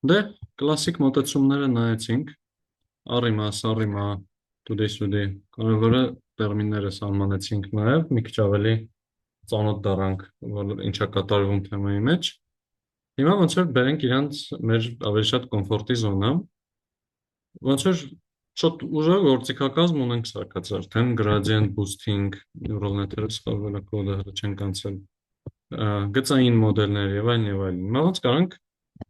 Դե կլասիկ մոտեցումները նայեցինք, առիմա, տուդի, կարևորը տերմինները սահմանեցինք նաև, մի քիչ ավելի ծանոթ դառանք, որ ինչա կատարվում թեմայի մեջ։ Հիմա ոնց որ բերենք իրանց մեր ավելի շատ կոմֆորտի զոնա, ոնց որ շատ ուժեղ գործիքակազմ ունենք սարքած արդեն, gradient boosting, neural net-երը սխալվել է կոդը հələ չենք անցել, գծային մոդելներ եւ այլն եւ այլն։ Հիմա ոնց կարանք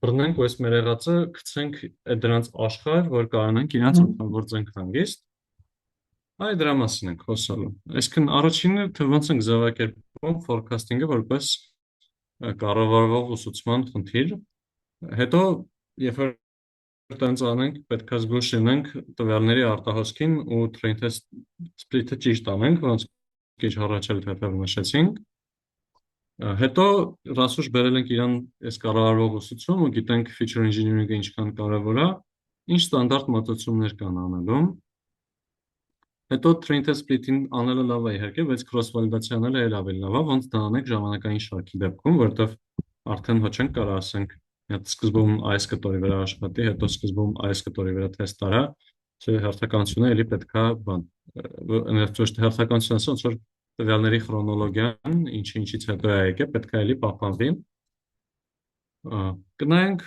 բռնենք ու այս մեր եղածը գցենք այդ դրանց աշխարհ, որ կարողանանք իրանց օգտագործենք հանգիստ։ Այ դրա մասին ենք խոսալու։ Այսինքն առաջինը թե ոնց ենք ձևակերպում forecasting-ը որպես կառավարվող ուսուցման խնդիր, հետո երբ որ տենց անենք, պետք է զգույշ լինենք տվյալների արտահոսքին ու train test split-ը ճիշտ անենք, ոնց քիչ առաջել թեթև նշեցինք։ Հետո ռասուշ բերել ենք իրան այս կառավարող ուսուցում ու գիտենք feature engineering-ը ինչքան կարևոր է, ինչ ստանդարտ մոտեցումներ կան անելու։ Հետո train test split-ին անելը լավ է իհարկե, բայց cross validation անելը էլ ավելի լավ է, ոնց դա անենք ժամանակային շարքի դեպքում, որովհետև արդեն ոչ չենք կարող ասենք, այդ սկզբում այս կտորի վրա աշխատի, հետո սկզբում այս կտորի վրա թեստ արա, չէ, հերթականությունը էլի պետքա բան, հերթականությունը ոնց որ տվյալների խրոնոլոգիան, ինչից հետո է եկել, պետք է էլի պահպանվի։ Կնայենք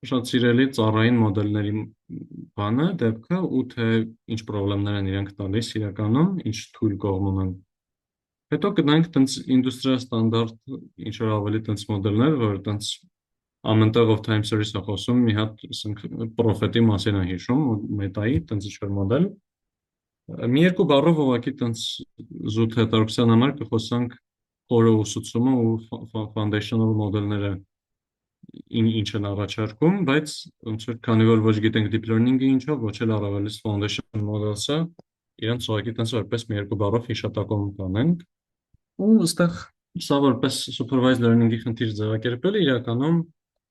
շատ սիրելի ծառային մոդելների բանը, դեպքը ու թե ինչ խնդիրներ են իրենք տալիս իրականում, ինչ թույլ կողմ ունեն։ Հետո կնայենք տենց ինդուստրիա ստանդարտ ինչ որ ավելի տենց մոդելներ, որ տենց ամենտեղ of time series-ը խոսում, մի հատ ասենք պրոֆետի մասին է հիշում, մետայի տենց ինչ որ մոդել, մի երկու բառով ուղղակի տենց զուտ հետարքության համար կխոսանք խորը ուսուցումը ու foundational մոդելները ինչ են առաջարկում, բայց ոնց որ քանի որ ոչ գիտենք deep learning-ը ինչով, ոչ էլ առավելից foundation models-ը, իրենց ուղղակի տենց որպես մի երկու բառով հիշատակում կանենք, ու այստեղ սա որպես supervised learning-ի խնդիր ձևակերպելը իրականում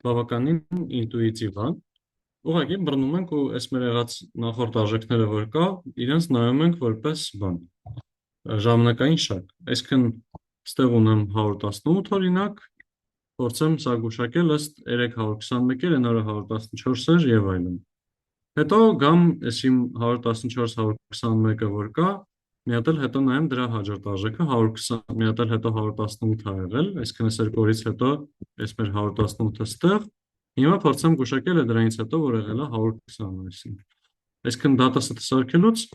բավականին ինտուիտիվ է, ուղղակի բռնում ենք ու այս մեր եղած նախորդ արժեքները որ կա, իրենց նայում ենք որպես բան, ժամանակային շարք։ Այսինքն ստեղ ունեմ 118 օրինակ, փորձեմ սա գուշակել ըստ 321-եր, այն օրը 114 էր եւ այլն։ Հետո գամ այս իմ 114-121-ը որ կա, մի հատ էլ հետո նայեմ դրա հաջորդ արժեքը 120, մի հատ էլ հետո 118 ա եղել, այսինքն այս երկու օրից հետո այս մեր 118-ը ստեղ, հիմա փորձեմ գուշակել է դրանից հետո որ եղել է 120 այսինքն։ Այսինքն դատասեթը սարքելուց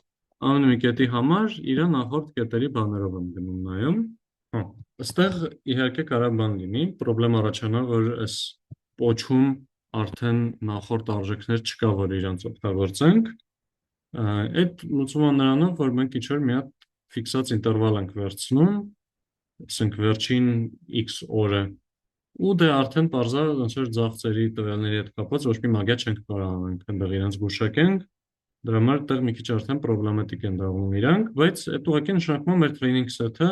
ամեն մի կետի համար իր նախորդ կետերի բաներով եմ գնում նայում։ Այստեղ իհարկե կարող բան լինի, խնդրեմ առաջանա, որ այս պոչում արդեն նախորդ արժեքներ չկա, որ իրանց օգտագործենք։ Այդ լուծումը նրանով, որ մենք ինչ-որ մի հատ ֆիքսած ինտերվալ ենք վերցնում, ասենք վերջին X օրը, ու դե արդեն parza ոնց որ ծախսերի տվյալների հետ կապված ոչ մի մագիա չենք կարող անենք, այնտեղ իրենց գուշակենք, դրա համար այդտեղ մի քիչ արդեն պրոբլեմատիկ են դառնում իրանք, բայց այդ ուղղակի նշանակում է մեր training set-ը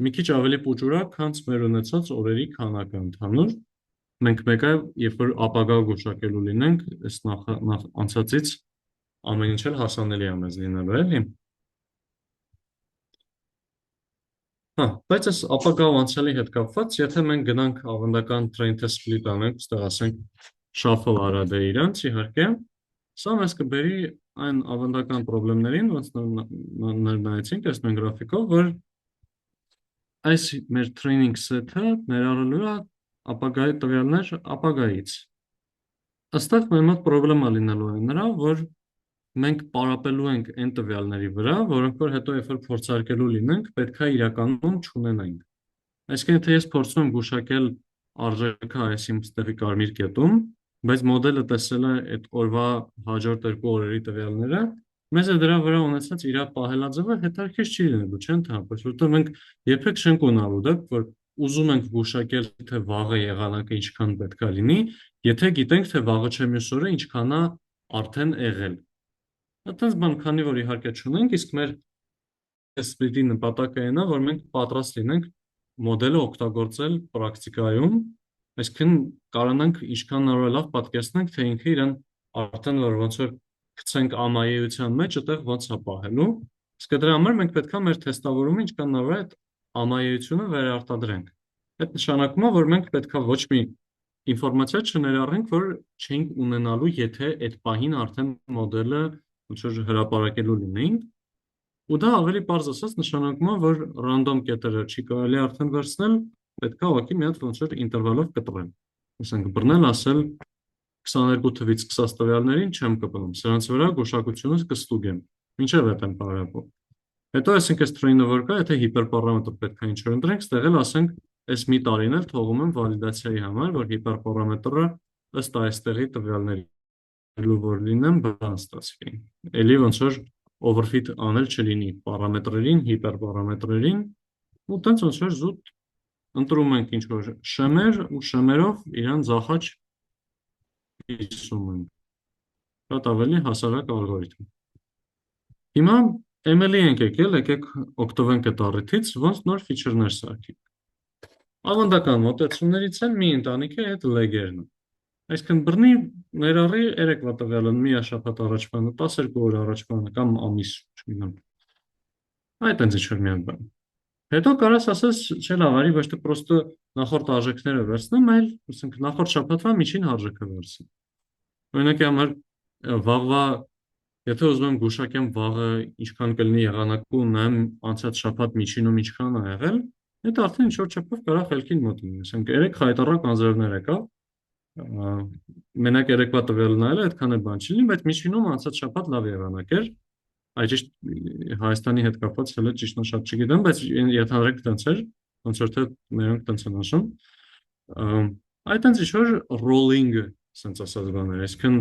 մի քիչ ավելի պուճուր է, քան մեր ունեցած օրերի քանակը ընդհանուր։ Մենք մեկը, երբ որ ապագա գուշակելու լինենք, այս նախ անցածից ամեն ինչ էլ հասանելի է մեզ լինելու, էլի։ Հա, բայց այս ապագա ու անցյալի հետ կապված, եթե մենք գնանք ավանդական train test split անենք, ստեղ ասենք shuffle արա դե իրանց, իհարկե, սա մեզ կբերի այն ավանդական խնդիրներին, ոնց նայեցինք այս նույն գրաֆիկով, որ այս մեր training set-ը ներառելու է ապագայի տվյալներ ապագայից։ Այստեղ մեր մոտ խնդրեմա լինելու է նրա, որ մենք պարապելու ենք այն տվյալների վրա, որոնք որ հետո երբ որ փորձարկելու լինենք, պետքա իրականում չունենանք։ Այսինքն եթե ես փորձում եմ գուշակել արժեքը այս իմ ստեղի կարմիր կետում, բայց մոդելը տեսել է այդ օրվա հաջորդ երկու օրերի տվյալները, մեզ է դրա վրա ունեցած իր պահելաձևը հետաքրքիր չի լինելու, չեն թափել, որովհետև մենք երբեք չենք ունենալու դա, որ ուզում ենք գուշակել թե վաղը եղանակը ինչքան պետքա լինի, եթե գիտենք թե վաղը չէ մյուս օրը ինչքան է արդեն եղել։ Այդպես բան, քանի որ իհարկե չունենք, իսկ մեր split-ի նպատակը այն է, որ մենք պատրաստ լինենք մոդելը օգտագործել պրակտիկայում, այսինքն կարողանանք ինչքան հնարավոր է լավ պատկերացնենք, թե ինքը իրեն արդեն որ ոնց որ գցենք ամայեության մեջ, այդտեղ ոնց է պահելու։ Իսկ դրա համար մենք պետք է մեր թեստավորումը ինչքան հնարավոր է այդ ամայեությունը վերարտադրենք։ Այդ նշանակում է, որ մենք պետք է ոչ մի ինֆորմացիա չներառենք, որ չենք ունենալու, եթե այդ պահին արդեն մոդելը ոնց որ հրապարակելու լինեինք, ու դա ավելի պարզ ասած նշանակում է, որ random կետերը չի կարելի արդեն վերցնել, պետք է ուղղակի մի հատ ոնց որ ինտերվալով կտրեմ։ Ասենք բռնել ասել 22 թվից սկսած տվյալներին չեմ կպնում, սրանց վրա գուշակությունս կստուգեմ, մինչև այդ եմ բարապո։ Հետո ասենք այս train-ը որ կա, եթե հիպերպարամետր պետք է ինչ-որ ընտրենք, ստեղ էլ ասենք այս մի տարին էլ թողում եմ վալիդացիայի համար, որ հիպերպարամետրը ըստ այստեղի տվյալների որ լինեմ բան ստացվի։ Էլի ոնց որ overfit անել չլինի պարամետրերին, հիպերպարամետրերին, ու տենց ոնց որ զուտ ընտրում ենք ինչ որ շեմեր ու շեմերով իրան զախաչ կիսում ենք։ Շատ ավելի հասարակ ալգորիթմ։ Հիմա ML-ի ենք եկել, եկեք օգտվենք այդ առիթից, ոնց նոր ֆիչերներ սարքենք։ Ավանդական մոտեցումներից են մի ընտանիքի այդ լեգերն է։ Այսինքն բռնի ներառի երեկվա տվյալը մի շաբաթ առաջվանը, 12 օր առաջվանը կամ ամիս, չգիտեմ։ Այդ այնց ինչ-որ մի հատ բան։ Հետո կարաս ասես, չէ լավ, արի ոչ թե պրոստը նախորդ արժեքները վերցնեմ, այլ ասենք նախորդ շաբաթվա միջին արժեքը վերցնեմ։ Օրինակի համար վաղվա, եթե ուզում եմ գուշակեմ վաղը ինչքան կլինի եղանակը ու նայեմ անցած շաբաթ միջինում ինչքան է եղել, այդ արդեն ինչ-որ չափով կարող խելքին մոտ լինի։ Ասենք 3 հայտարարակ անձրևներ եկա, մենակ երեկվա տվյալը նայել այդքան էլ բան չի լինի, բայց միջինում անցած շաբաթ լավ եղանակ էր։ Այդ ճիշտ Հայաստանի հետ կապված հələ ճիշտ շատ չգիտեմ, բայց ենթադրենք տենց էր, ոնց որ թե մերոնք տենց են ասում։ Այդ տենց ինչ-որ rolling, ասենց ասած բաներ, այսինքն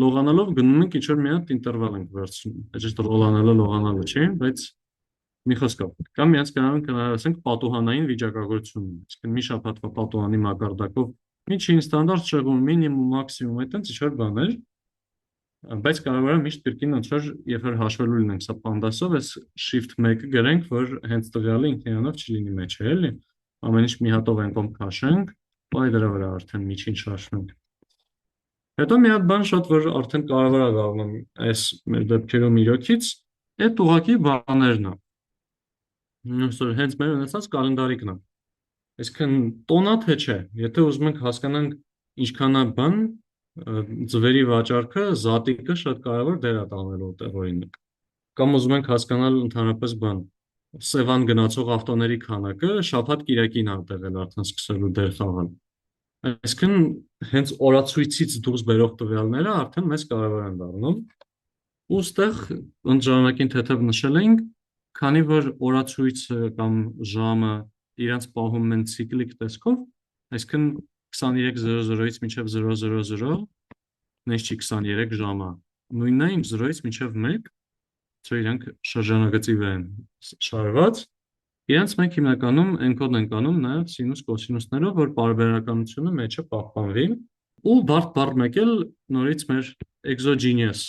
լողանալով գնում ենք ինչ-որ մի հատ ինտերվալ ենք վերցնում։ Այդ ճիշտ ռոլանալը լողանալը չի, բայց մի խոսքով կամ միած կարող ենք ասենք պատուհանային վիճակագրություն, այսինքն մի շաբաթվա պատուհանի մակարդակով միջին ստանդարտ շեղում, մինիմում, մաքսիմում, այդ տենց ինչ-որ բաներ, բայց կարևորը միշտ կրկին ոնց որ երբ որ հաշվելու լինենք սա պանդասով, այս shift 1-ը գրենք, որ հենց տվյալը ինքնիրանով չլինի մեջը, էլի։ Ամեն ինչ մի հատով են կողմ քաշենք, ու դրա վրա արդեն միջին շարժվենք։ Հետո մի հատ բան շատ որ արդեն կարևոր է դառնում այս մեր դեպքերում իրոքից, այդ ուղակի բաներն է։ Նույնիսկ հենց մեր ունեցած կալենդարիկն է։ Այսինքն տոնա թե չէ, եթե ուզում ենք հասկանանք ինչքան է բան, ձվերի վաճառքը, զատիկը շատ կարևոր դեր է տանելու այդտեղ օրինակ։ Կամ ուզում ենք հասկանալ ընդհանրապես բան, Սևան գնացող ավտոների քանակը շաբաթ կիրակին է տեղել արդեն սկսելու դեր խաղալ։ Այսինքն հենց օրացույցից դուրս բերող տվյալները արդեն մեծ կարևոր են դառնում։ Ու ստեղ ընդժանակին թեթև նշել ենք, քանի որ օրացույցը կամ ժամը իրանց պահում են ցիկլիկ տեսքով, այսինքն 23:00-ից մինչև 0:00, նույնիսկ չի 23 ժամը, նույնն է ինչ 0-ից մինչև 1, ցո իրանք շրջանագծի վրա են շարված, իրանց մենք հիմնականում encode ենք անում նաև սինուս կոսինուսներով, որ պարբերականությունը մեջը պահպանվի, ու բարդ մեկ էլ նորից մեր exogenous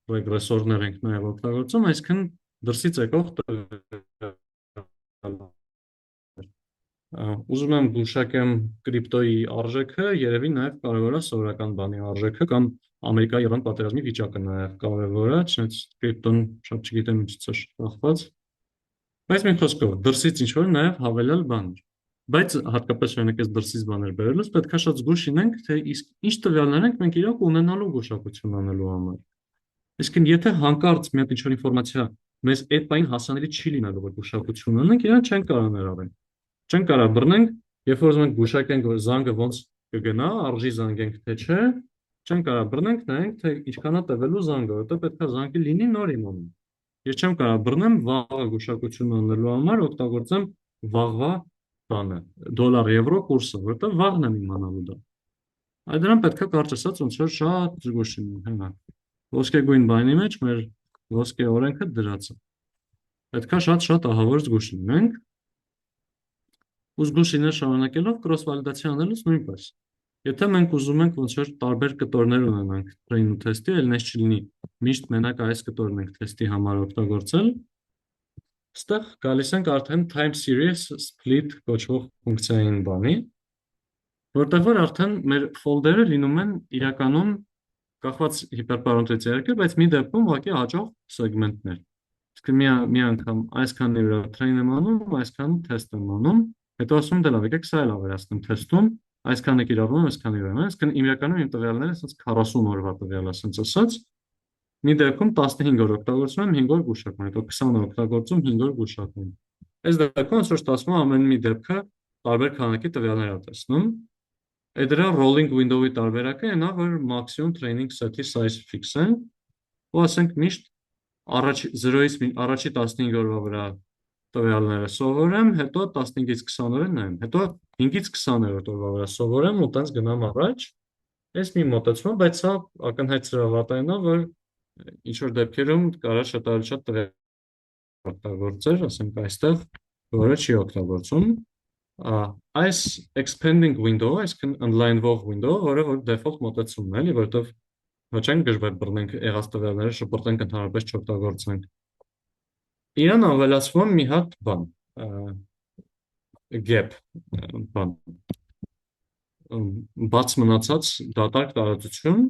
ռեգրեսորներ ենք նաև օգտագործում, այսինքն դրսից եկող ուզում եմ գուշակեմ կրիպտոյի արժեքը, երևի նաև կարևոր է սովորական բանի արժեքը կամ Ամերիկայի Իրան պատերազմի վիճակը նաև կարևոր է, չնայած կրիպտոն շատ չգիտեմ ինչից է կախված։ Բայց մի խոսքով, դրսից ինչ որ նաև հավելյալ բան է։ Բայց հատկապես օրինակ այս դրսից բաներ բերելուց պետք է շատ զգուշ լինենք, թե իսկ ինչ տվյալներ ենք մենք իրոք ունենալու գուշակություն անելու համար։ Այսինքն եթե հանկարծ մի հատ ինչ-որ ինֆորմացիա մեզ այդ բային հասանելի չի լինելու որ գուշակություն ունենք, իրան չեն կարող ներառել։ Չեն կարող բռնենք, երբ որ ուզում ենք գուշակենք որ զանգը ոնց կգնա, արժի զանգենք թե չէ, չեն կարող բռնենք, նայենք թե ինչքան է տևելու զանգը, որտեղ պետք է զանգը լինի նոր իմանում։ Ես չեմ կարող բռնեմ վաղը գուշակություն անելու համար օգտագործեմ վաղվա բանը, դոլար-եվրո կուրսը, որտեղ վաղն եմ իմանալու դա։ Այդ դրան պետք է կարճ ասած ոնց որ շատ զգուշ լինենք, հենա։ Ոսկեգույն բանի մեջ մեր ոսկե օրենքը դրած է։ Պետք է շատ ահավոր զգուշ լինենք։ Ու զգուշ լինել շարունակելով կրոս վալիդացիա անելուց նույնպես։ Եթե մենք ուզում ենք ոնց որ տարբեր կտորներ ունենանք train ու test-ի, այլ նես չլինի միշտ մենակ այս կտորն ենք test-ի համար օգտագործել, այստեղ գալիս ենք արդեն time series split կոչվող ֆունկցիային բանի, որտեղ որ արդեն մեր ֆոլդերը լինում են իրականում կախված հիպերպարենթեզի երկը, բայց մի դեպքում ուղղակի հաջող սեգմենտներ։ Իսկ մի անգամ այսքանի վրա train եմ անում, այսքան test եմ անում, հետո ասում դե լավ, եկեք սա էլ ավերացնեմ test-ում, այսքանը կիրառվում, այսքանը ուրեմն, այսքան իրականում իմ տվյալները ասած 40 օրվա տվյալ ասած ասած, մի դեպքում 15 օր օգտագործում եմ, 5 օր գուշակում, հետո 20 օր օգտագործում, 5 օր գուշակում։ Այս դեպքում ոնց որ ստացվում է ամեն մի դեպքը տարբեր քանակի տվյալներ է տեսնում։ Այդ դրա rolling window-ի տարբերակը նա որ maximum training set-ի size fix է, ու ասենք միշտ առաջի 0-ից առաջի 15 օրվա վրա տվյալները սովորեմ, հետո 15-ից 20 օրը նայեմ, հետո 5-ից 20-րդ օրվա վրա սովորեմ ու տենց գնամ առաջ։ Այս մի մոտեցում, բայց սա ակնհայտ սրավատային է, որ ինչ որ դեպքերում կարա շատ տվյալ օգտագործել, ասենք այստեղ, որը չի օգտագործում։ Այս expanding window-ը, այսինքն ընդլայնվող window-ը, որը որ default մոտեցումն է, էլի, որովհետև ոչ ենք դժվար բռնենք եղած տվյալները շփոթենք ընդհանրապես չօգտագործենք։ Իրան ավելացվում մի հատ բան, gap, բան, բաց մնացած դատարկ տարածություն,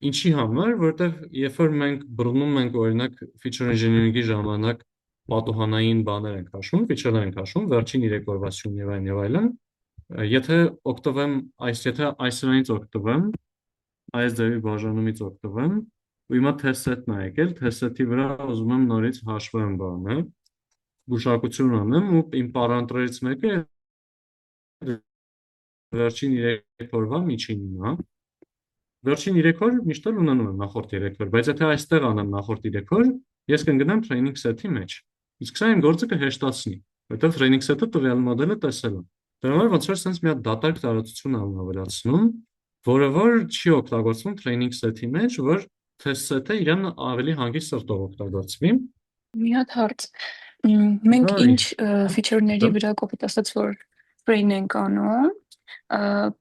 ինչի համար, որտեղ երբ որ մենք բռնում ենք օրինակ feature engineering-ի ժամանակ պատուհանային բաներ ենք հաշվում, feature-ներ ենք հաշվում, վերջին 3 օրվա սյուն եւ այլն, եթե այս սրանից օգտվեմ, այս ձևի բաժանումից օգտվեմ, ու հիմա test set-ն է եկել, test set-ի վրա ուզում եմ նորից հաշվեմ բանը, գուշակություն անեմ ու իմ պարամետրերից մեկը վերջին 3 օրվա միջինն է։ Վերջին 3 օր միշտ էլ ունենում եմ նախորդ 3 օր, բայց եթե այստեղ անեմ նախորդ 3 օր, ես կընկնեմ training set-ի մեջ։ Իսկ սա իմ գործը կհեշտացնի, որտեղ training set-ը տվյալ մոդելը տեսել է։ Դրա համար ոնց որ sense մի հատ դատարկ տարածություն ավելացնում, որը որ չի օգտագործվում training set-ի մեջ, որ test set-ը իրան ավելի հանգիստ սրտով օգտագործվի։ Մի հատ հարց։ Մենք Այ, ինչ feature-ների վրա կոպիտ ասած որ train ենք անում,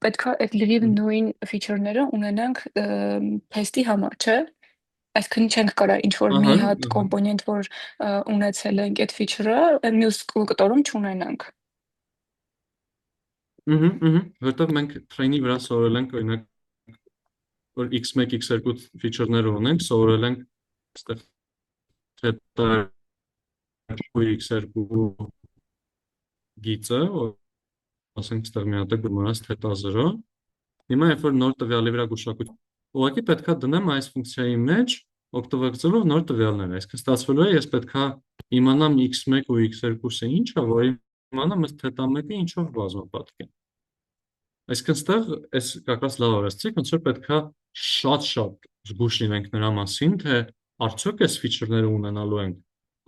պետքա այդ լրիվ նույն feature-ները ունենանք test-ի համար, չէ՞։ Այսինքն չենք կարա ինչ որ մի հատ կոմպոնենտ, որ ունեցել ենք այդ feature-ը, մյուս կտորում չունենանք։ Որտեղ մենք train-ի վրա սովորել ենք օրինակ որ x1, x2 feature-ները ունենք, սովորել ենք այստեղ theta x2 գիծը, ասենք այստեղ մի հատ է գումարած theta 0։ Հիմա երբ որ նոր տվյալի վրա գուշակություն, ուղղակի պետքա դնեմ այս ֆունկցիայի մեջ օգտագործելով նոր տվյալներ։ Այսինքն ստացվելու է ես պետքա իմանամ x1 ու x2-ը ինչ է, որ իմանամ ըստ theta 1-ը ինչով բազմապատկ է։ Այսինքն այստեղ այս կակաս լավ արեցիք, ոնց որ պետքա շատ զգուշ լինենք նրա մասին, թե արդյոք այս feature-ները ունենալու ենք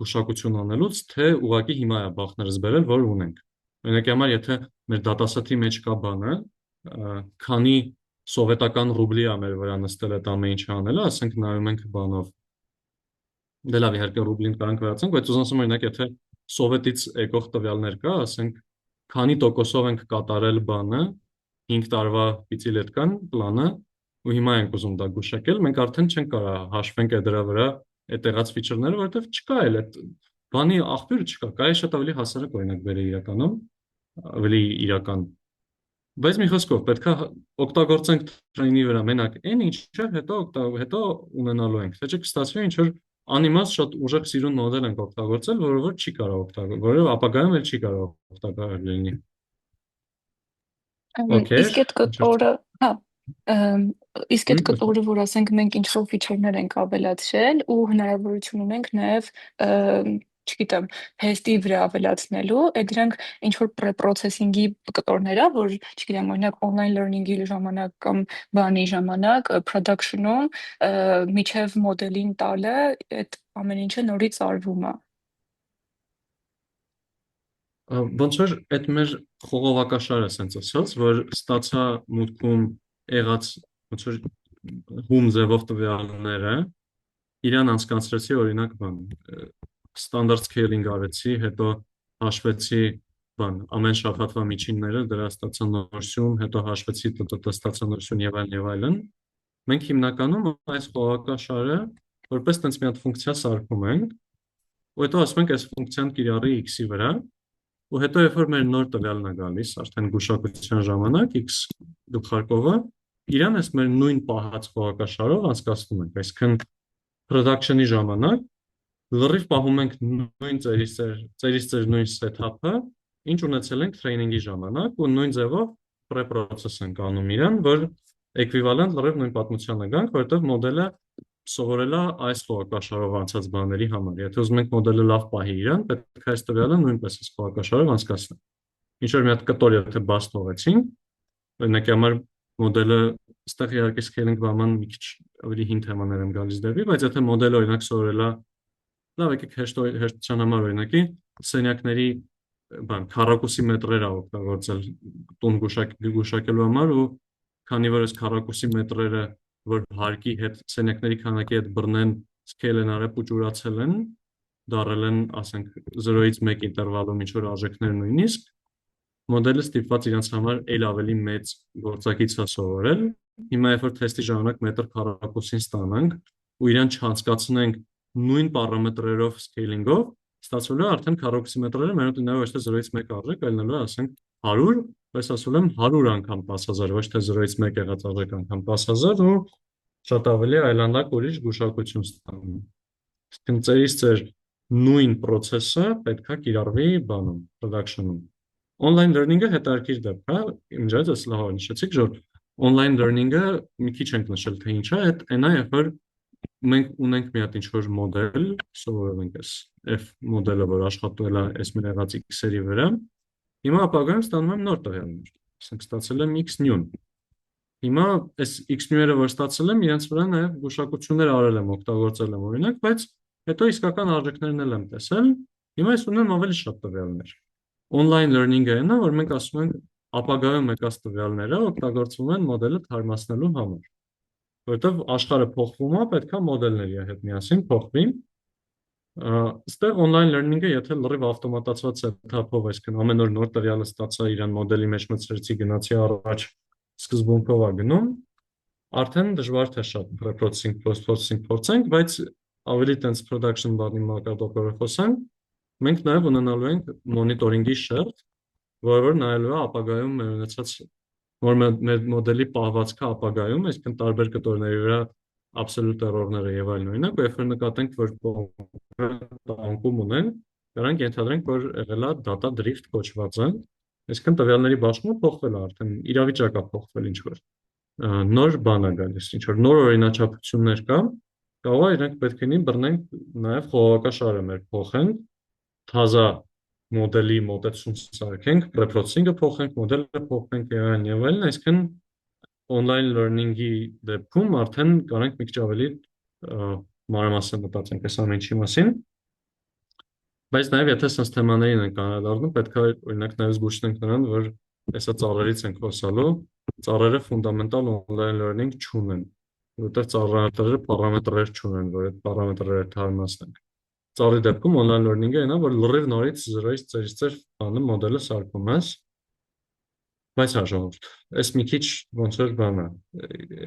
գուշակություն անելուց, թե ուղղակի հիմա է բախներս բերել, որ ունենք։ Օրինակ համար, եթե մեր dataset-ի մեջ կա բանը, քանի սովետական ռուբլի է մեր վրա նստել այդ ամեն ինչը անելը, ասենք նայում ենք բանով։ Դե լավ, իհարկե ռուբլին կարանք վերացնենք, բայց ուզում եմ օրինակ, եթե սովետից եկող տվյալներ կա, ասենք քանի տոկոսով ենք կատարել բանը, 5 տարվա պիծիլ հետ կան պլանը, ու հիմա ենք ուզում դա գուշակել, մենք արդեն չենք կարա հաշվենք այդ դրա վրա այդ եղած feature-ները, որովհետև չկա էլ այդ բանի աղբյուրը չկա, կարելի շատ ավելի հասարակ օրինակ բերել իրականում, ավելի իրական։ Բայց մի խոսքով պետքա օգտագործենք train-ի վրա մենակ այն ինչը հետո ունենալու ենք։ Թե չէ կստացվի ինչ որ անիմաստ շատ ուժեղ սիրուն մոդել ենք օգտագործել, որը որ չի կարող օգտագործել, որը ապագայում էլ չի կարող օգտակար լինի։ Իսկ այդ կտորը, իսկ այդ կտորը, որ ասենք մենք ինչ-որ feature-ներ ենք ավելացրել ու հնարավորություն ունենք նաև, չգիտեմ, test-ի վրա ավելացնելու, այդ դրանք ինչ-որ pre-processing-ի կտորներ ա, որ, չգիտեմ, օրինակ online learning-ի ժամանակ կամ բանի ժամանակ, production-ում, միջև մոդելին տալը, այդ ամեն ինչը նորից արվում է։ Ոնց որ այդ մեր խողովակաշարը սենց ասած, որ ստացա մուտքում եղած ոնց որ հում ձևով տվյալները, իրան անցկացրեցի օրինակ բան, standard scaling արեցի, հետո հաշվեցի բան, ամեն շաբաթվա միջինները, դրա ստացա նորություն, հետո հաշվեցի ստացա նորություն եւ այլն։ Մենք հիմնականում այս խողովակաշարը որպես տենց մի հատ ֆունկցիա սարքում ենք, ու հետո ասում ենք այս ֆունկցիան կիրառի x-ի վրա, ու հետո երբ որ մեր նոր տվյալն է գալիս, արդեն գուշակության ժամանակ x գլխարկովը, իրան այս մեր նույն պահած խողովակաշարով անցկացնում ենք, այսինքն production-ի ժամանակ լրիվ պահում ենք նույն ծերից ծեր նույն setup-ը, ինչ ունեցել ենք training-ի ժամանակ, ու նույն ձևով պրեպրոցես ենք անում իրան, որ էկվիվալենտ լրիվ նույն պատմությանը գանք, որովհետև մոդելը սովորել է այս խողակաշարով անցած բաների համար։ Եթե ուզում ենք մոդելը լավ պահի իրան, պետք է այս տվյալը նույնպես այս խողակաշարով անցկացնել։ Ինչ որ մի հատ կտոր եթե բաց թողեցին, օրինակի համար մոդելը այստեղ իհարկե scaling բաման մի քիչ ավելի հին թեմաներ եմ գալիս դեպի, բայց եթե մոդելը օրինակ սովորել է լավ եկեք հեշտության համար օրինակի սենյակների բան քառակուսի մետրեր ա օգտագործել տուն գուշակելու համար ու քանի որ այս քառակուսի մետրերը որ հարկի հետ սենյակների քանակի հետ բռնեն scale են արել ու ճուրացել են դարել են ասենք 0-ից 1 ինտերվալում ինչ որ արժեքներ նույնիսկ մոդելը ստիպված իրենց համար ել ավելի մեծ գործակից է սովորել հիմա երբ որ թեստի ժամանակ մետր քառակուսին ստանանք ու իրան չհանցկացնենք նույն պարամետրերով scaling-ով ստացվելու է արդեն քառակուսիմետրերը մենոտ ունենալու ոչ թե 0-ից 1 արժեք, այլ նույնը ասենք 100, բայց ասում եմ 100 անգամ 10,000, ոչ թե 0-ից 1 եղած արժեք անգամ 10,000 ու շատ ավելի այլանդակ ուրիշ գուշակություն ստանում։ Իսկ ծերից ծեր նույն process-ը պետք է կիրառվի բանում, production-ում։ Online learning-ը հետաքրքիր դեպք է, իմջած ես լավ նշեցիք, որ online learning-ը մի քիչ ենք նշել թե ինչ է, այդ այնա երբ որ մենք ունենք մի հատ ինչ-որ մոդել, սովորել ենք այս F մոդելը, որ աշխատել է այս մեր եղած X-երի վրա, հիմա ապագայում ստանում եմ նոր տվյալներ, ասենք ստացել եմ X նյուն։ Հիմա այս X նյուները, որ ստացել եմ, իրենց վրա նաև գուշակություններ արել եմ, օգտագործել եմ օրինակ, բայց հետո իսկական արժեքներն էլ եմ տեսել, հիմա ես ունեմ ավելի շատ տվյալներ։ Online learning-ը այնա, որ մենք ասում ենք ապագայում եկած տվյալները օգտագործվում են մոդելը թարմացնելու համար որտեվ աշխարհը փոխվում է, պետք է մոդելների հետ միասին փոխվի։ Այստեղ online learning-ը եթե լրիվ ավտոմատացված setup-ով, այսինքն ամեն օր նոր տվյալը ստացա, իրան մոդելի մեջ մտցրեցի, գնացի առաջ, սկզբունքով է գնում, արդեն դժվար թե շատ pre-processing, post-processing փորձենք, բայց ավելի տենց production բանի մակարդակով խոսանք, մենք նաև ունենալու ենք մոնիտորինգի շերտ, որը որ նայելու է ապագայում մեր ունեցած որ մեր մոդելի պահվածքը ապագայում, այսինքն տարբեր կտորների վրա absolute error-ները եւ այլն օրինակ, երբ որ նկատենք, որ անկում ունեն, դրանք ենթադրենք, որ եղել է data drift կոչվածը, այսինքն տվյալների բաշխումը փոխվել է արդեն, իրավիճակը փոխվել ինչ որ նոր բան է գալիս, ինչ որ նոր օրինաչափություններ կա, կարող է իրանք պետք է լինի բռնենք նաեւ խողովակաշարը մեր փոխենք, թազա մոդելի մոտեցում սարքենք, pre-processing-ը փոխենք, մոդելը փոխենք եւ այլն, այսինքն online learning-ի դեպքում արդեն կարանք մի քիչ ավելի մանրամասն մտածենք այս ամեն ինչի մասին։ Բայց նաեւ եթե sense թեմաներին ենք անդրադառնում, պետք է օրինակ նաեւ զգուշանանք նրան, որ հեսա ծառերից ենք խոսալու, ծառերը ֆունդամենտալ online learning չունեն, որովհետեւ ծառաները պարամետրեր չունեն, որ այդ պարամետրերը թարմացնենք։ Ծառի դեպքում online learning-ը այնա, որ լրիվ նորից 0-ից ծեր բանը մոդելը սարքում ես, բայց հա ժողովուրդ, այս մի քիչ ոնց որ բան է,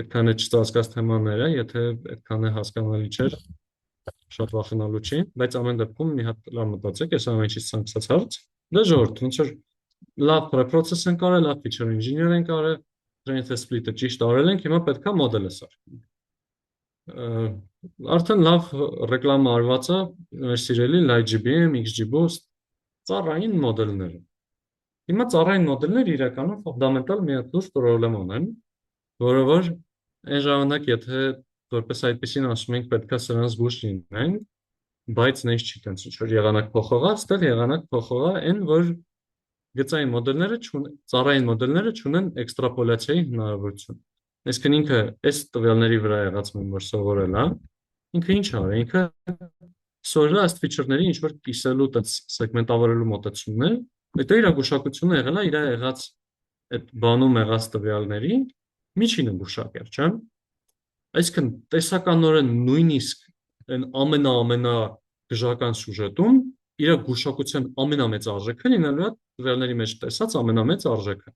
այդքան է չծածկած թեմաները, եթե այդքան է հասկանալի չէր, շատ վախենալու չի, բայց ամեն դեպքում մի հատ լավ մտածեք, այս ամեն ինչից ցանկացած հարց, դե ժողովուրդ, ոնց որ լավ pre-process ենք արել, լավ feature engineer ենք արել, train test split-ը ճիշտ արել ենք, հիմա պետք է մոդելը սարքենք։ Արդեն լավ ռեկլամ արված է մեր սիրելի LightGBM, XGBoost ծառային մոդելները։ Հիմա ծառային մոդելները իրականում ֆունդամենտալ մի հատ լուրջ պրոբլեմ ունեն, որը որ այն ժամանակ եթե որպես այդպեսին ասում ենք պետքա սրանց զգուշ լինենք, բայց նենց չի տենց ինչ որ եղանակ փոխողա, այստեղ եղանակ փոխողա այն որ գծային մոդելները ծառային մոդելները չունեն էքստրապոլյացիայի հնարավորություն։ Այսինքն ինքը այս տվյալների վրա եղած մեն որ սովորել է, ինքը ինչ արել, ինքը սովորել է այս feature-ների ինչ որ կիսելու տենց սեգմենտավորելու մոտեցումներ, հետո իր գուշակությունը եղել է իր եղած այդ բանում եղած տվյալների միջինը գուշակել, չէ՞։ Այսինքն տեսականորեն նույնիսկ այն ամենա գժական սյուժետում իր գուշակության ամենամեծ արժեքը լինելու է տվյալների մեջ տեսած ամենամեծ արժեքը։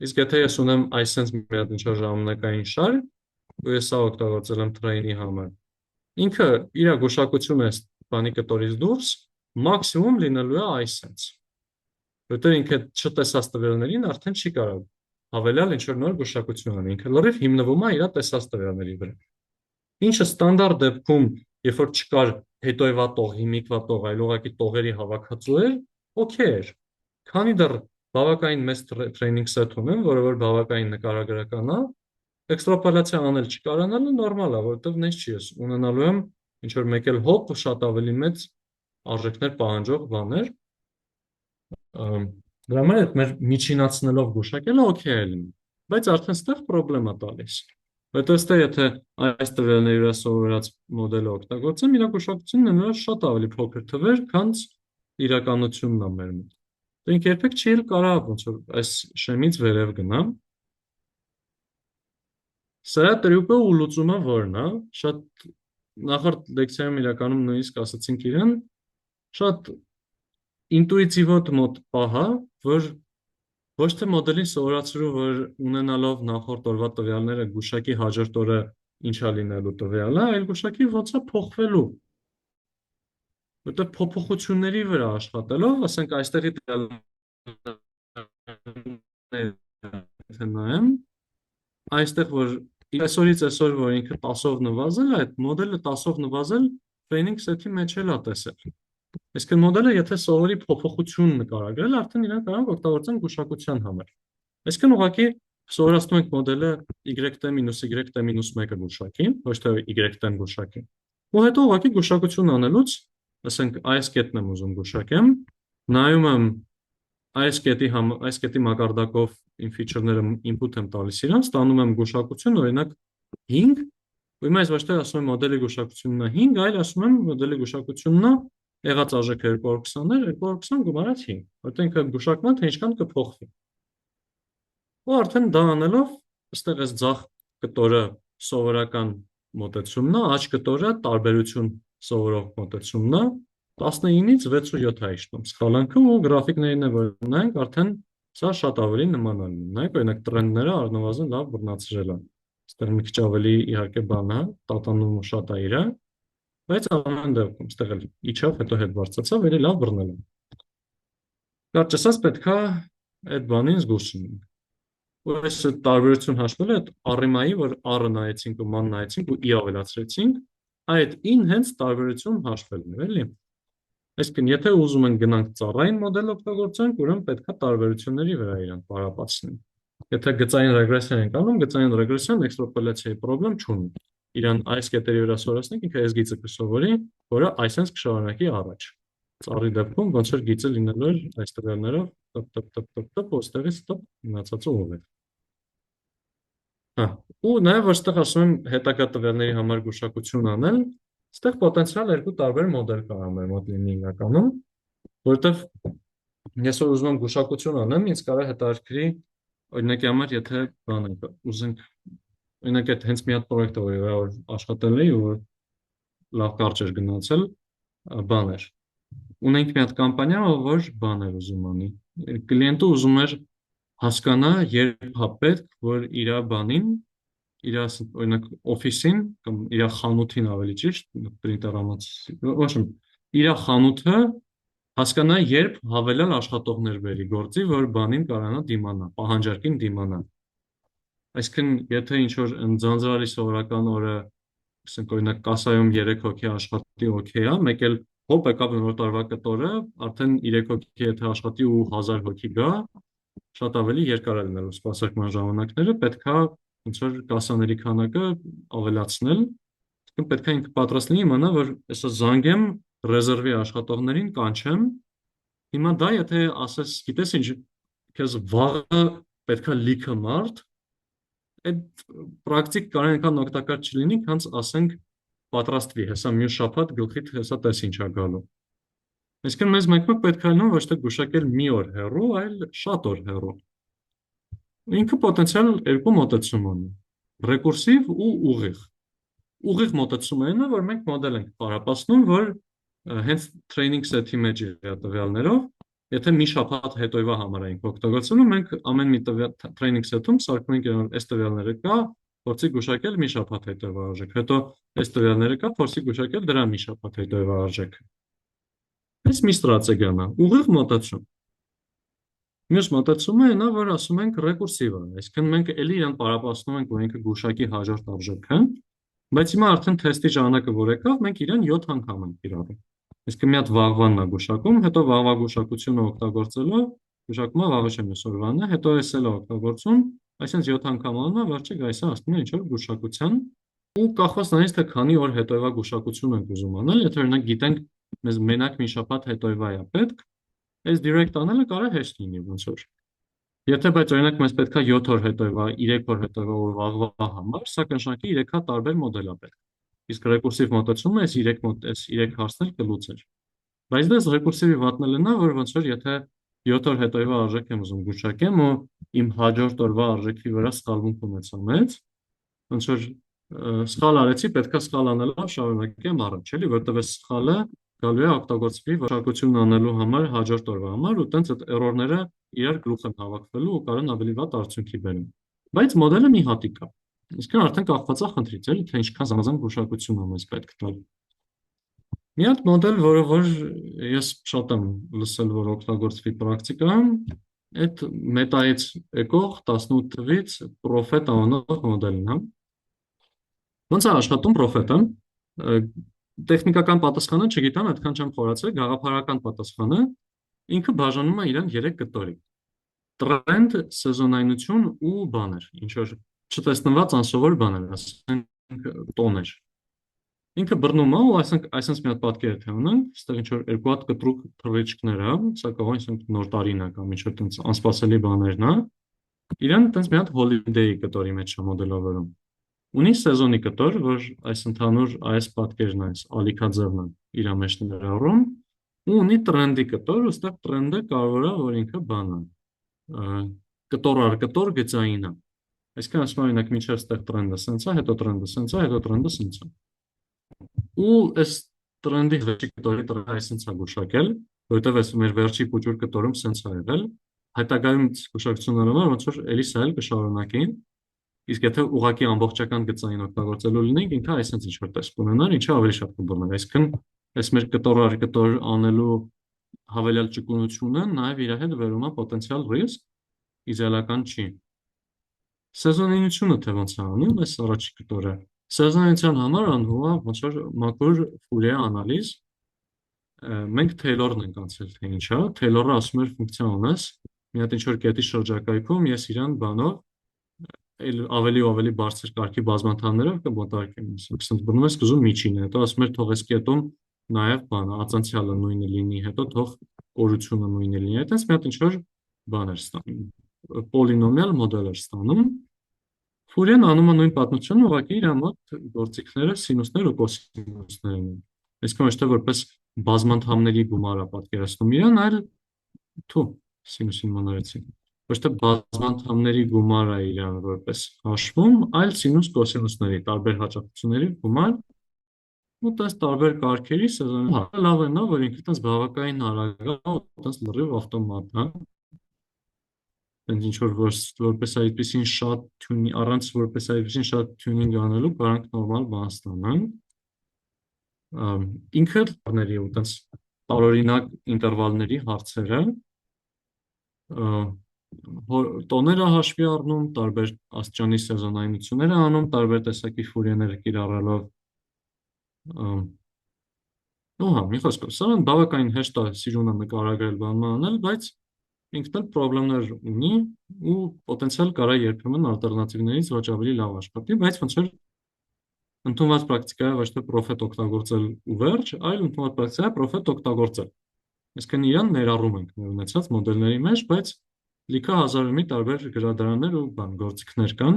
Իսկ եթե ես ունեմ այսպես մի հատ ինչ-որ ժամանակային շարք, ու ես սա օգտագործել եմ train-ի համար, ինքը իր գուշակությունը բանի կտորից դուրս մաքսիմում լինելու է այսպես։ Որտեղ ինքը չտեսած տվյալներին արդեն չի կարող հավելյալ ինչ-որ նոր գուշակություն անի, ինքը լրիվ հիմնվում է իր տեսած տվյալների վրա։ Ինչը ստանդարտ դեպքում, երբ որ չկար հետոևա տող, հիմիկվա տող, այլ ուղղակի տողերի հավաքածու էր, օքեյ էր։ Քանի դեռ բավականին մեծ training set ունեմ, որը որ բավականին նկարագրական է, էքստրապոլյացիա անել չկարանալը նորմալ է, որովհետև նենց չի ես ունենալու եմ ինչ որ մեկ էլ հոп շատ ավելի մեծ արժեքներ պահանջող բաներ, դրա համար այդ մեր միջինացնելով գուշակելը օքեյ է լինում, բայց արդեն ստեղ խնդրեմ է տալիս։ Որտեղ ստե եթե այս տվյալների վրա սովորած մոդելը օգտագործեմ, իր գուշակությունն նրա շատ ավելի փոքր թվեր, քան իրականությունն է մեր մոտ։ Դենք երբեք չի էլ կարող ոնց որ այս շեմից վերև գնամ։ Սա տրյուկը ու լուծումը որն է, շատ նախորդ լեկցիայում իրականում նույնիսկ ասացինք իրեն, շատ ինտուիտիվոտ մոտ պահա, որ ոչ թե մոդելին սովորացրու, որ ունենալով նախորդ օրվա տվյալները գուշակի հաջորդ օրը ինչա լինելու տվյալը, այլ գուշակի ոնց է փոխվելու։ Որտեղ փոփոխությունների վրա աշխատելով, ասենք այստեղի տվյալները նայեմ, այստեղ որ այսօրից այսօր որ ինքը 10-ով նվազել է, այդ մոդելը 10-ով նվազել training set-ի մեջ էլ է տեսել։ Այսինքն մոդելը եթե սովորի փոփոխություն նկարագրել, արդեն իրեն կարող օգտագործեն գուշակության համար։ Այսինքն ուղղակի սովորացնում ենք մոդելը y-y-1-ը գուշակի, ոչ թե y-ն գուշակի։ Ու հետո ուղղակի գուշակություն անելուց, ասենք այս կետն եմ ուզում գուշակեմ, նայում եմ այս կետի մակարդակով իմ feature-ները input եմ տալիս իրան, ստանում եմ գուշակություն, օրինակ 5, ու հիմա ես ոչ թե ասում եմ մոդելի գուշակությունն է 5, այլ ասում եմ մոդելի գուշակությունն է եղած արժեքը 220-ներ, 220 գումարած 5, որտեղ ինքը գուշակվում է, թե ինչքան կփոխվի։ Ու արդեն դա անելով, ըստեղ այս ձախ կտորը սովորական մոտեցումն է, աջ կտորը տարբերություն սովորող մոտեցումն է, 19-ից 6.7 է իշտում սխալանքը ու գրաֆիկներին է որ նայենք, արդեն սա շատ ավելի նման է լինում։ Նայեք, օրինակ տրենդները առնվազն լավ բռնացրել են։ Այստեղ մի քիչ ավելի իհարկե բան է, տատանումը շատ է իրա, բայց ամեն դեպքում ստեղ էլ իջավ, հետո հետ բարձրացավ, ելի լավ բռնել եմ։ Կարճ ասած պետքա այդ բանին զգուշ լինենք։ Ու այս տարբերություն հաշվելը այդ առիմայի, որ R-ը նայեցինք ու ման նայեցինք ու I ավելացրեցինք, այդ in հենց տարբերություն հաշվելն է, էլի։ Այսինքն, եթե ուզում ենք գնանք ծառային մոդել օգտագործենք, ուրեմն պետքա տարբերությունների վրա իրան պարապացնենք։ Եթե գծային ռեգրեսիա ենք անում, գծային ռեգրեսիան էքստրապոլյացիայի խնդրեմ չունի։ Իրան այս կետերի վրա սովորեցնենք, ինքը այս գիծը կսովորի, որը այսպես կշարունակի առաջ։ Ծառի դեպքում ոնց որ գիծը լինելու էր այս տվյալներով տպ ոստեղից տպ մնացածը ուղղել։ Հա, ու նաև որտեղ ասում եմ հետագա տվյալների համար գուշակություն անել, այստեղ պոտենցիալ երկու տարբեր մոդել կարող մեր մոտ լինի իրականում, որովհետև ես որ ուզում եմ գուշակություն անեմ, ինձ կարող է հետաքրքրի օրինակի համար, եթե բան ենք ուզենք օրինակ այդ հենց մի հատ պրոյեկտը որի վրա որ աշխատել էի ու լավ կարճ էր գնացել, բաներ։ Ունենք մի հատ կամպանիա, որ բան էր ուզում անի։ Կլիենտը ուզում էր հասկանա, երբ հա պետք, որ իր բանին, իր օրինակ օֆիսին կամ իր խանութին ավելի ճիշտ, պրինտերամաց, ոչ իր խանութը հասկանա, երբ հավելյալ աշխատողներ բերի գործի, որ բանին կարողանա դիմանա, պահանջարկին դիմանա։ Այսինքն, եթե ինչ-որ ձանձրալի սովորական օրը, ասենք օրինակ կասայում 3 հոգի աշխատի օքեյ է, մեկ էլ հոպ եկավ նոր տարվա կտորը, արդեն 3 հոգի եթե աշխատի ու 1000 հոգի գա, շատ ավելի երկար է լինելու սպասարկման ժամանակները, պետքա ոնց որ կասաների քանակը ավելացնել, պետքա ինքը պատրաստ լինի իմանա, որ այսա զանգեմ ռեզերվի աշխատողներին կանչեմ, հիմա դա եթե ասես, գիտես ինչ, քեզ վաղը պետքա լիքը մարդ, այդ պրակտիկ կարող այնքան օգտակար չլինի, քանց ասենք պատրաստվի, հեսա մյուս շաբաթ գլխիդ հեսա տես ինչա գալու։ Այսինքն մեզ մեկ պետք է լինում ոչ թե գուշակել մի օր հեռու, այլ շատ օր հեռու։ Ինքը պոտենցիալ երկու մոտեցում ունի՝ ռեկուրսիվ ու ուղիղ։ Ուղիղ մոտեցումը այն է, որ մենք մոդել ենք պարապացնում, որ հենց training set-ի մեջ իր տվյալներով, եթե մի շաբաթ հետոյվա համար ենք օգտագործում, մենք ամեն մի training set-ում սարքում ենք այս տվյալները կա, փորձի գուշակել մի շաբաթ հետոյվա արժեք, հետո այս տվյալները կա, փորձի գուշակել դրա մի շաբաթ հետոյվա արժեքը։ Այս մի ստրատեգիան է, ուղիղ մոտեցում։ Մյուս մոտեցումը այն է, որ ասում ենք ռեկուրսիվ է, այսինքն մենք էլի իրան պարապացնում ենք, որ ինքը գուշակի հաջորդ արժեքը, բայց հիմա արդեն թեստի ժամանակը որ եկավ, մենք իրան 7 անգամ ենք կիրառում։ Այսինքն մի հատ վաղվանն է գուշակում, հետո վաղվա գուշակությունը օգտագործելով գուշակումը վաղը չեմ այսօրվան է, հետո էս էլ է օգտագործում, այսինքն 7 անգամ անում է, վերջը գայս է ասում է ինչ որ գուշակության ու կախված նրանից թե քանի օր հետոևա գուշակություն ենք ուզում անել, եթե օրինակ գիտենք մեզ մենակ մի շաբաթ հետոևա է պետք, այս direct անելը կարող է հեշտ լինի ոնց որ։ Եթե բայց օրինակ մեզ պետքա 7 օր հետոևա, 3 օր հետոևա ու վաղվա համար, սա կնշանակի 3 հատ տարբեր մոդել է պետք։ Իսկ ռեկուրսիվ մոտեցումը այս 3 հարցներ կլուծեր։ Բայց դες ռեկուրսիվի վատն է նա, որ ոնց որ եթե 7 օր հետոևա արժեք եմ ուզում գուշակեմ ու իմ հաջորդ օրվա արժեքի վրա սխալմունք ունեցա մեծ, ոնց որ սխալ արեցի, պետքա սխալ անելով շարունակեմ առաջ, էլի, որտեղ այս սխալը գալու է օգտագործվի վարչակություն անելու համար հաջորդ օրվա համար ու տենց այդ էրորները իրար գլուխ են հավաքվելու ու կարող ավելի վատ արդյունքի բերեն։ Բայց մոդելը մի հատիկ է։ Իսկ արդեն կախված է խնդրից, էլի, թե ինչքան զանազան գուշակություն է մեզ պետք տալ։ Մի հատ մոդել, որը որ ես շատ եմ լսել, որ օգտագործվի պրակտիկայում, այդ մետայից եկող 18 թվից Prophet անունով մոդելն է։ Ոնց է աշխատում Prophet-ը։ Տեխնիկական պատասխանը չգիտեմ, այդքան չեմ խորացել, գաղափարական պատասխանը ինքը բաժանում է իրեն 3 կտորի։ Տրենդ, սեզոնայնություն ու բաներ, ինչ որ չտեսնված անսովոր բաներ, ասենք տոներ։ Ինքը բռնում է ու այսինքն մի հատ պատկեր է թե ունենք, այստեղ ինչ որ երկու հատ կտրուկ թռիչքներ է, սա կարող է ասենք նոր տարին է կամ ինչ որ տենց անսպասելի բաներն է։ Իրան տենց մի հատ հոլիդեյի կտորի մեջ է մոդելավորում։ Ունի սեզոնի կտոր, որ այս ընդհանուր այս պատկերն է, այս ալիքաձևն է իր մեջ ներառում, ու ունի տրենդի կտոր, ուստեղ տրենդը կարող է որ ինքը բան է, կտոր առ կտոր գծային է։ Այսինքն ասում եմ օրինակ միջև այստեղ տրենդը սենց է, հետո տրենդը սենց է, հետո տրենդը սենց է։ Ու այս տրենդի վերջի կտորի տրենդը այսպես է գուշակել, որովհետև այս մեր վերջի փոճուր կտորում սենց է եղել, հետագայում գուշակությունները ոնց որ էլի սա էլ կշարունակի, իսկ եթե ուղղակի ամբողջական գծային օգտագործելու լինենք, ինքը այսպես ինչ որ տեսք ունենար, ինչը ավելի շատ կբռներ, այսինքն այս մեր կտոր առ կտոր անելու հավելյալ ճկունությունը նաև իր հետ վերում է պոտենցիալ ռիսկ, իդեալական չի։ Սեզոնինությունը թե ոնց է անում, այս առաջի կտորը սեզոնայնության համար անվում է ոնց որ մաքուր Ֆուրիե անալիզ, մենք Taylor-ն ենք անցել թե ինչա, Taylor-ը ասում էր ֆունկցիա ունես, մի հատ ինչ որ կետի շրջակայքում ես իրան բանով ավելի ու ավելի բարձր կարգի բազմանդամներով կմոտարկեմ, ասենք բռնում ես կզում միջինը, հետո ասում էր թող այս կետում նաև բանը ածանցյալը նույնը լինի, հետո թող կորությունը նույնը լինի, այդպես մի հատ ինչ որ բան էր ստանում, պոլինոմիալ մոդել էր ստանում։ Ֆուրիեն անում է նույն պատմությունը, ուղղակի իր մոտ գործիքները սինուսներ ու կոսինուսներ են։ Այսինքն ոչ թե որպես բազմանդամների գումար է պատկերացնում իրան, այլ թու սինուսին մանրեցի։ Ոչ թե բազմանդամների գումար է իրան որպես հաշվում, այլ սինուս կոսինուսների տարբեր հաճախությունների գումար ու տես տարբեր կարգերի սեզոնի լավ է նա, որ ինքը տես բավականին արագ է, տես լրիվ ավտոմատ է։ Ինչ որ որպես այդպեսին շատ թյունի առանց որպես այդպեսին շատ թյունինգ անելու կարանք նորմալ բան ստանան։ Ինքը բաների ու տես տարօրինակ ինտերվալների հարցերը տոները հաշվի առնում, տարբեր աստիճանի սեզոնայնությունները անում, տարբեր տեսակի ֆուրիեները կիրառելով։ Ու հա, մի խոսքով, սա բավականին հեշտ է սիրուն է նկարագրել բանման անել, բայց ինքն էլ խնդիրներ ունի ու պոտենցիալ կարա երբեմն ալտերնատիվներից ոչ ավելի լավ աշխատի, բայց ոնց որ ընդունված պրակտիկա է ոչ թե Prophet օգտագործել ու վերջ, այլ ընդունված պրակտիկա է Prophet օգտագործել։ Այսինքն իրան ներառում ենք մեր ունեցած մոդելների մեջ, բայց լիքը հազար մի տարբեր գրադարաններ ու բան գործիքներ կան։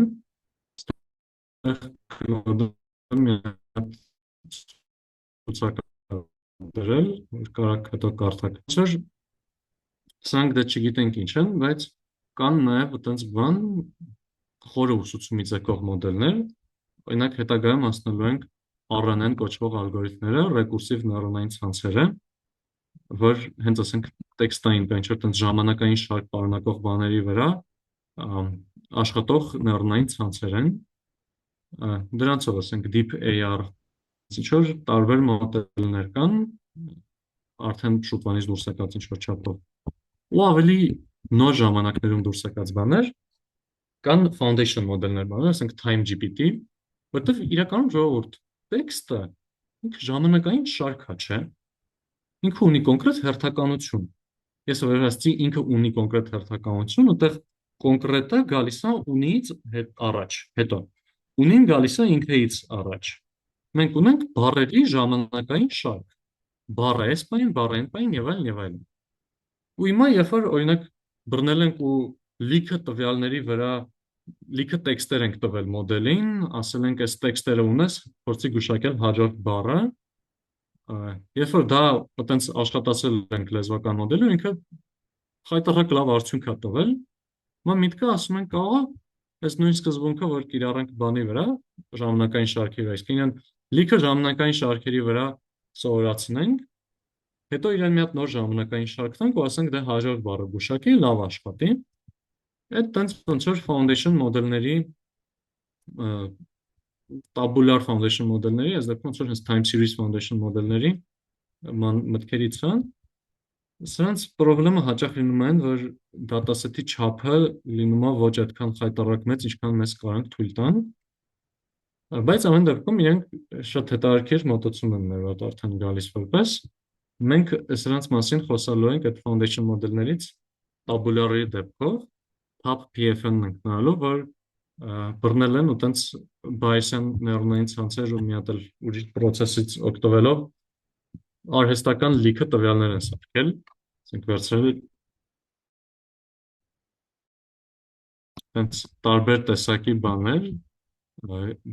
Դրել, որ կարակ հետո կարդակ։ Սրանք դե չգիտենք ինչ են, բայց կան նաև այտենց բան խորը ուսուցումից եկող մոդելներ, օրինակ հետագայում հասնելու ենք RNN կոչվող ալգորիթմները, ռեկուրսիվ նեյրոնային ցանցերը, որ հենց ասենք տեքստային ինչ որ տենց ժամանակային շարք պարունակող բաների վրա աշխատող նեյրոնային ցանցեր են։ Դրանցով ասենք Deep AR ինչ որ տարբեր մոդելներ կան, արդեն շուտվանից դուրս եկած ինչ որ չափով։ Ու ավելի նոր ժամանակներում դուրս եկած բաներ կան foundation մոդելներ, բաներ, ասենք TimeGPT, որտեղ իրականում ժողովուրդ տեքստը ինքը ժամանակային շարք է, չէ։ Ինքը ունի կոնկրետ հերթականություն։ ես վերահսկի ինքը ունի կոնկրետ հերթականություն, այդտեղ կոնկրետը գալիս է ունից առաջ, հետո ունին գալիս է ինքից առաջ։ Մենք ունենք բառերի ժամանակային շարք, բառը այս պայն, բառը այն պայն եւ այլն եւ այլն։ Ու հիմա երբ որ օրինակ բռնել ենք ու լիքը տվյալների վրա լիքը տեքստեր ենք տվել մոդելին, ասել ենք այս տեքստերը ունես, փորձի գուշակել հաջորդ բառը, երբ որ դա այտենց աշխատացել ենք լեզվական մոդելը, ինքը խայտառակ լավ արդյունք է տվել։ Հիմա միտքը ասում ենք կարող է այս նույն սկզբունքը, որ կիրառենք բանի վրա, ժամանակային շարքի վրա, իսկ իրեն լիքը ժամանակային շարքերի վրա սովորացնենք, հետո իրեն մի հատ նոր ժամանակային շարք տանք ու ասենք դե հաջորդ բառը գուշակի, լավ աշխատի։ Այդ տենց ոնց որ foundation մոդելների tabular foundation մոդելների, այս դեպքում ոնց որ հենց time series foundation մոդելների մտքերից է, սրանց խնդրումը հաճախ լինում է, որ դատասեթի չափը լինում է ոչ այդքան խայտառակ մեծ, ինչքան մեզ կարանք թույլ տան, բայց ամեն դեպքում իրենք շատ հետաքրքիր մոտեցում են մեր մոտ արդեն գալիս որպես մենք սրանց մասին խոսալու ենք այդ foundation մոդելներից tabular-ի դեպքով TAP PFN-ն ենք նայելու, որ բռնել են ու տենց Bayesian նեյրոնային ցանցեր ու մի հատ էլ ուրիշ process-ից օգտվելով արհեստական լիքը տվյալներ են սարքել, ասենք վերցրել տենց տարբեր տեսակի բաներ,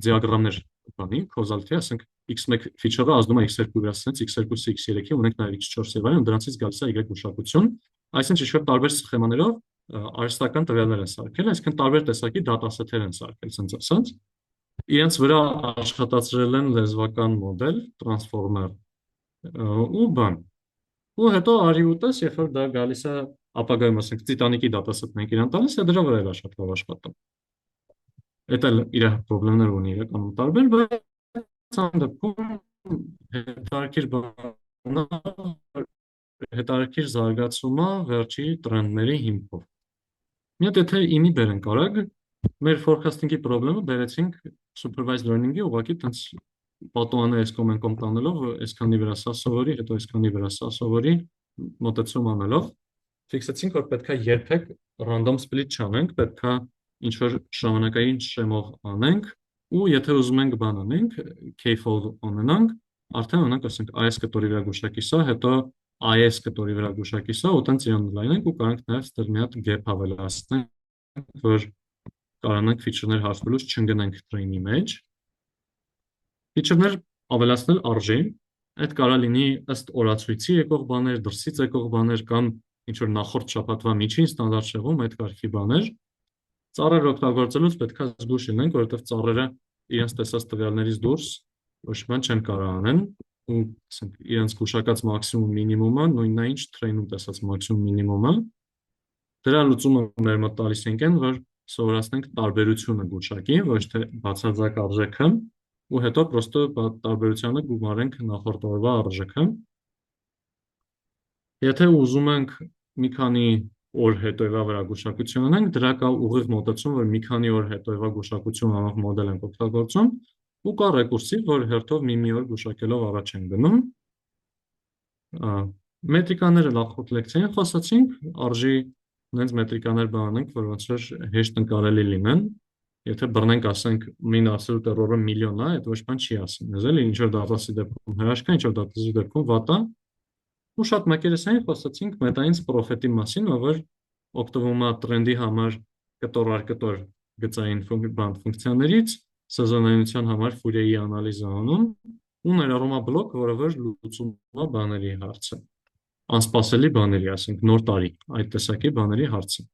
դիագրամներ բանի, causality, ասենք x1 feature-ը ազդում է x2 վրա, ասենք x2-ը x3-ի, ունենք նաև x4-ը եւ այլն, ու դրանցից գալիս է y գուշակություն, այսինքն ինչ-որ տարբեր սխեմաներով արհեստական տվյալներ են սարքել, այսինքն տարբեր տեսակի դատասեթեր են սարքել, ասենց ասած, իրենց վրա աշխատացրել են լեզվական մոդել, transformer ու բան։ Ու հետո արի ուտես, երբ որ դա գալիս է ապագայում, ասենք Titanic-ի դատասեթն ենք իրան տալիս, դրա վրա էլ շատ լավ աշխատում։ Դա էլ իր խնդիրներ ունի իրականում տարբեր, բայց անդրկում հետարքիր բանա, հետարքիր զարգացում է վերջի տրենդների հիմքով։ Մի հատ եթե իմի բերենք արագ, մեր forecasting-ի խնդրումը բերեցինք supervised learning-ի ուղղակի տենց պատուհանը այս կողմ են կողմ տանելով, այսքանի վրա սա սովորի, հետո այսքանի վրա սա սովորի, մոտեցում անելով, ֆիքսեցինք, որ պետքա երբեք random split չանենք, պետքա ինչ որ ժամանակային շեմով անենք, ու եթե ուզում ենք բան անենք, k-fold անենք, արդեն ունենք, ասենք, այս կտորի վրա գուշակի սա, հետո այս կտորի վրա գուշակի սա, ու տենց իրան լայնենք ու կարանք նաև ստեղ մի հատ gap ավելացնենք, որ կարանանք feature-ներ հարցնելուց չընկնենք train-ի մեջ։ Feature-ներ ավելացնել արժի, այդ կարա լինի ըստ օրացույցի եկող բաներ, դրսից եկող բաներ կամ ինչ որ նախորդ շաբաթվա միջին ստանդարտ շեղում այդ կարգի բաներ։ Ծառեր օգտագործելուց պետք է զգուշ լինենք, որովհետև ծառերը իրենց տեսած տվյալներից դուրս ոչ մի բան չեն կարող անեն ու ասենք իրենց գուշակած մաքսիմում մինիմումը նույնն է ինչ train-ում տեսած մաքսիմում մինիմումը։ Դրա լուծումը մեր մոտ տալիս ենք այն, որ սովորացնենք տարբերությունը գուշակի, ոչ թե բացարձակ արժեքը, ու հետո պրոստը տարբերությանը գումարենք նախորդ օրվա արժեքը։ Եթե ուզում ենք մի քանի օր հետևա վրա գուշակություն անենք, դրա կա ուղիղ մոտեցում, որ մի քանի օր հետևա գուշակություն անող մոդել ենք օգտագործում, ու կա ռեկուրսիվ, որ հերթով մի օր գուշակելով առաջ են գնում։ Մետրիկաները նախորդ լեկցիային խոսացինք, արժի նենց մետրիկաներ բանանենք, որ ոնց որ հեշտ ընկալելի լինեն։ Եթե բռնենք, ասենք, մին absolute error-ը միլիոն է, այդ ոչ բան չի ասում։ Ես էլի ինչ որ դատասի դեպքում հրաշքա, ինչ որ դատասի դեպքում վատա։ Ու շատ մակերեսային խոսացինք մետային պրոֆետի մասին, որ օգտվում է տրենդի համար կտոր առ կտոր գծային ֆունկցիաներից, սեզոնայնության համար Fourier-ի անալիզը անում, ու ներառում է բլոկ, որը որ լուծում է բաների հարցը։ Անսպասելի բաների, ասենք, նոր տարի, այդ տեսակի բաների հարցը։